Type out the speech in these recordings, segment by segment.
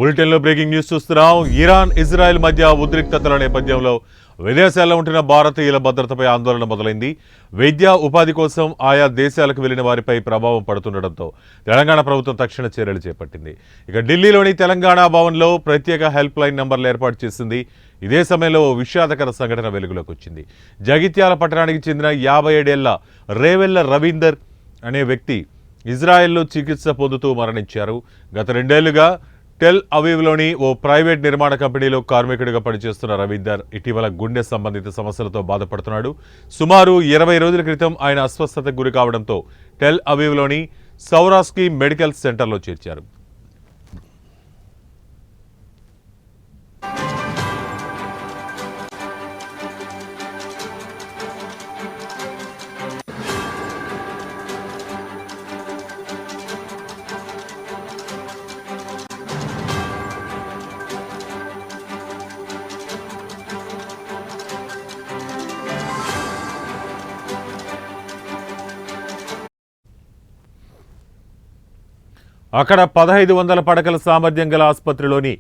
బులెటిన్లో breaking news చూస్తున్నాం. Iran Israel మధ్య ఉద్రిక్తతల నేపథ్యంలో విదేశాల్లో ఉంటున్న భారతీయుల భద్రతపై ఆందోళన మొదలైంది. విద్యా ఉపాధి కోసం ఆయా దేశాలకు వెళ్లిన వారిపై ప్రభావం పడుతుండటంతో తెలంగాణ ప్రభుత్వం తక్షణ చర్యలు చేపట్టింది. ఇక ఢిల్లీలోని తెలంగాణ భవన్లో ప్రత్యేక హెల్ప్ లైన్ నంబర్లు ఏర్పాటు చేసింది. ఇదే సమయంలో విషాదకర సంఘటన వెలుగులోకి వచ్చింది. జగిత్యాల పట్టణానికి చెందిన 57 ఏళ్ల రేవెళ్ల రవీందర్ అనే వ్యక్తి ఇజ్రాయెల్లో చికిత్స పొందుతూ మరణించారు. గత 2 ఏళ్లుగా టెల్ అవీవ్లోని ఓ ప్రైవేట్ నిర్మాణ కంపెనీలో కార్మికుడిగా పనిచేస్తున్న రవీందర్ ఇటీవల గుండె సంబంధిత సమస్యలతో బాధపడుతున్నాడు. సుమారు 20 రోజుల క్రితం ఆయన అస్వస్థతకు గురి కావడంతో టెల్ అవీవ్లోని సౌరాస్కీ మెడికల్ సెంటర్లో చేర్చారు. అక్కడ 1500 పడకల సామర్థ్యం గల ఆసుపత్రిలోని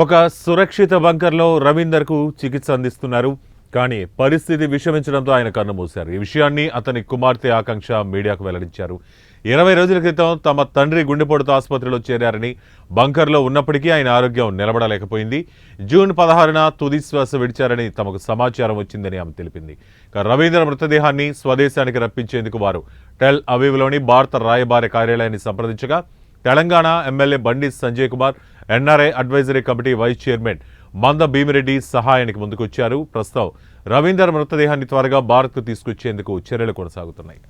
ఒక సురక్షిత బంకర్లో రవీందర్కు చికిత్స అందిస్తున్నారు. కానీ పరిస్థితి విషమించడంతో ఆయన కన్నుమూశారు. ఈ విషయాన్ని అతని కుమార్తె ఆకాంక్ష మీడియాకు వెల్లడించారు. 20 రోజుల క్రితం తమ తండ్రి గుండెపోటుతో ఆసుపత్రిలో చేరారని, బంకర్లో ఉన్నప్పటికీ ఆయన ఆరోగ్యం నిలబడలేకపోయింది. జూన్ 16న తుది శ్వాస విడిచారని తమకు సమాచారం వచ్చిందని ఆమె తెలిపింది. రవీంద్ర మృతదేహాన్ని స్వదేశానికి రప్పించేందుకు వారు టెల్ అవీవ్లోని భారత రాయబార కార్యాలయాన్ని సంప్రదించగా Telangana MLA Bandi Sanjay Kumar, NRI advisory committee vice chairman Manda Bheemireddy సహాయానికి ముందుకొచ్చారు. ప్రస్తుతం రవీందర్ మృతదేహాన్ని త్వరగా భారత్కు తీసుకొచ్చేందుకు చర్యలు కొనసాగుతున్నాయి.